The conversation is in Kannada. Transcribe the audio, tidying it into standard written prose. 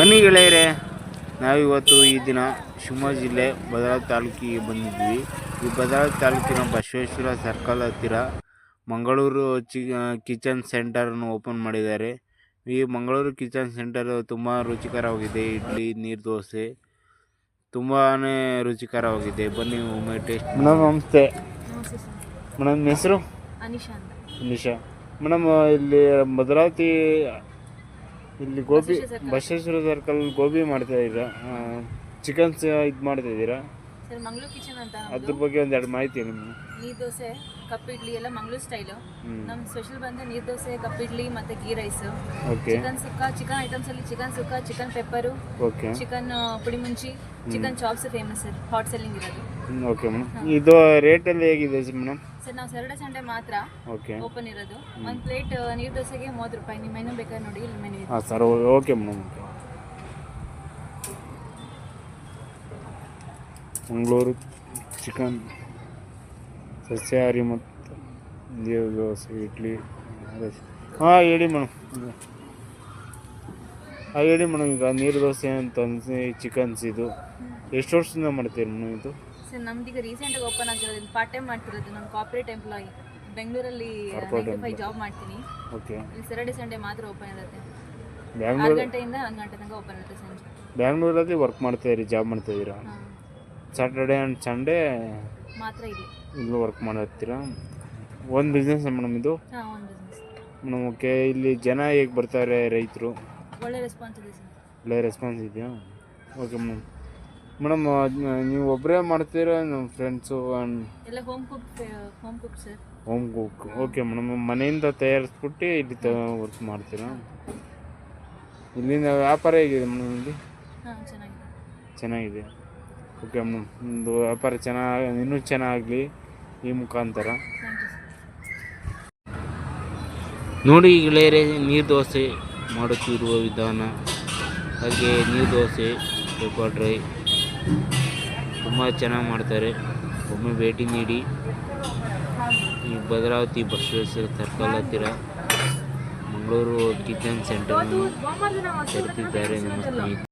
ಬನ್ನಿ ಗೆಳೆಯರೆ, ನಾವಿವತ್ತು ಈ ದಿನ ಶಿವಮೊಗ್ಗ ಜಿಲ್ಲೆ ಭದ್ರಾವತಿ ತಾಲೂಕಿಗೆ ಬಂದಿದ್ವಿ. ಈ ಭದ್ರಾವತಿ ತಾಲೂಕಿನ ಬಸವೇಶ್ವರ ಸರ್ಕಲ್ ಹತ್ತಿರ ಮಂಗಳೂರು ಕಿಚನ್ ಸೆಂಟರನ್ನು ಓಪನ್ ಮಾಡಿದ್ದಾರೆ. ಈ ಮಂಗಳೂರು ಕಿಚನ್ ಸೆಂಟರ್ ತುಂಬ ರುಚಿಕರವಾಗಿದೆ. ಇಡ್ಲಿ, ನೀರು ದೋಸೆ ತುಂಬಾ ರುಚಿಕರವಾಗಿದೆ. ಬನ್ನಿ ಒಮ್ಮೆ ಟೇಸ್ಟ್. ಮೇಡಮ್ ನಮಸ್ತೆ. ಮೇಡಮ್ ನಿಮ್ಮ ಹೆಸರು? ಅನಿಶಾ. ಮೇಡಮ್ ಇಲ್ಲಿ ಭದ್ರಾವತಿ ಇಲ್ಲಿ ಬಸವೇಶ್ವರ ಸರ್ಕಲ್ ಗೋಬಿ ಮಾಡ್ತಾ ಇದ್ದೀರಾ, ಚಿಕನ್ಸ್ ಇದು ಮಾಡ್ತಾ ಇದ್ದೀರಾ ಸರ್? ಮಂಗಳೂರು ಕಿಚನ್ ಅಂತ ಅದ್ರ ಬಗ್ಗೆ ಒಂದೆರಡು ಮಾಹಿತಿ ನಿಮ್ಗೆ. ನೀರು ದೋಸೆ, ಕಪ್ ಇಡ್ಲಿ ಎಲ್ಲ ಮಂಗಳೂರು ಸ್ಟೈಲು. ನಮ್ಮ ಸ್ಪೆಷಲ್ ಬಂದು ನೀರು ದೋಸೆ, ಕಪ್ ಇಡ್ಲಿ ಮತ್ತು ghee rice, chicken sukka, chicken items ಅಲ್ಲಿ chicken sukka, chicken pepper, chicken ಪುಡಿ ಮುಂಚಿ, chicken chops famous sir, hot selling ಇರೋದು. ಓಕೆ ಮೇಡಮ್, ಇದು ರೇಟಲ್ಲಿ ಹೇಗಿದೆ ಮೇಡಮ್? ಸರ್ ನಾವು Saturday Sunday ಮಾತ್ರ ಓಪನ್ ಇರೋದು. ಒಂದು ಪ್ಲೇಟ್ ನೀರು ದೋಸೆಗೆ 30 ರೂಪಾಯಿ. ನಿಮ್ಮ ಮೆನು ಬೇಕಾದ್ರೆ ನೋಡಿ, ಇಲ್ಲಿ ಮೆನು ಇದೆ. ಹಾಂ sir, okay madam. Mangaluru chicken ಸಸ್ಯಾಹಾರಿ ಮತ್ತು ನೀರು ದೋಸೆ, ಇಡ್ಲಿ. ಹಾಂ ಹೇಳಿ ಮೇಡಮ್. ಹೇಳಿ ಮೇಡಮ್, ಈಗ ನೀರು ದೋಸೆ ಅಂತ ಚಿಕನ್ಸ್ ಇದು ಎಷ್ಟು ವರ್ಷದಿಂದ ಮಾಡ್ತೀರಿ ಮೇಡಮ್ ಇದು? ಸರ್ ನಮ್ದೀಗ ರೀಸೆಂಟಾಗಿ ಓಪನ್ ಆಗಿರೋದು, ಪಾರ್ಟ್ ಟೈಮ್ ಮಾಡ್ತಿರೋದು. ನಾನು ಕಾರ್ಪೊರೇಟ್ ಎಂಪ್ಲಾಯಿ, ಬೆಂಗಳೂರಲ್ಲಿ 9 to 5 ಜಾಬ್ ಮಾಡ್ತೀನಿ. ಓಕೆ. ಇಲ್ಲಿ Saturday Sunday ಮಾತ್ರ ಓಪನ್ ಇರುತ್ತೆ. 6 ಗಂಟೆಯಿಂದ 1 ಗಂಟೆ ತನಕ ಓಪನ್ ಇರುತ್ತೆ ಸಂಜೆ. ಬ್ಯಾಂಗ್ಳೂರಲ್ಲಿ ವರ್ಕ್ ಮಾಡ್ತಾಯಿರಿ, ಜಾಬ್ ಮಾಡ್ತಾಯಿದ್ದೀರಾ? ಸಾಟರ್ಡೆ ಆ್ಯಂಡ್ ಸಂಡೇ ಮಾತ್ರ ಇಲ್ಲಿ ವರ್ಕ್ ಮಾಡಿರ್ತೀರಾ? ಒಂದು ಬಿಸ್ನೆಸ್ ಮೇಡಮ್ ಇದು? ಹಾಂ, ಒಂದು ಬಿಸ್ನೆಸ್ ಮೇಡಮ್. ಓಕೆ. ಇಲ್ಲಿ ಜನ ಹೇಗೆ ಬರ್ತಾರೆ ರೈತರು? ಒಳ್ಳೆ ರೆಸ್ಪಾನ್ಸ್ ಇದೆ ಸರ್. ಒಳ್ಳೆ ರೆಸ್ಪಾನ್ಸ್ ಇದೆಯಾ? Okay madam. ಮೇಡಮ್ ನೀವು ಒಬ್ಬರೇ ಮಾಡ್ತೀರಾ, ನಮ್ಮ ಫ್ರೆಂಡ್ಸು? ಎಲ್ಲ home cook sir. Home cook. Okay madam. ಮನೆಯಿಂದ ತಯಾರಿಸ್ಬಿಟ್ಟು ಇಲ್ಲಿ ವರ್ಕ್ ಮಾಡ್ತೀರಾ? ಇಲ್ಲಿಂದ ವ್ಯಾಪಾರ ಹೇಗಿದೆ ಮೇಡಮ್ ಇಲ್ಲಿ? ಹಾಂ, ಚೆನ್ನಾಗಿದೆ. ಓಕೆ ಮೇಡಮ್, ನಿಮ್ಮದು ವ್ಯಾಪಾರ ಇನ್ನೂ ಚೆನ್ನಾಗಲಿ ಈ ಮುಖಾಂತರ. ನೋಡಿ ಗೆಳೆಯರೆ, ನೀರು ದೋಸೆ ಮಾಡುತ್ತಿರುವ ವಿಧಾನ, ಹಾಗೆ ನೀರು ದೋಸೆ, ಪೆಪ್ಪರ್ ಡ್ರೈ ತುಂಬ ಚೆನ್ನಾಗಿ ಮಾಡ್ತಾರೆ. ಒಮ್ಮೆ ಭೇಟಿ ನೀಡಿ. ಈ ಭದ್ರಾವತಿ ಬಸವೇಶ್ವರ ಸರ್ಕಲ್ ಹತ್ತಿರ ಮಂಗಳೂರು ಕಿಚನ್ ಸೆಂಟರನ್ನು ತೆರೆದಿದ್ದಾರೆ ನಮ್ಮ ಸ್ನೇಹಿತರು.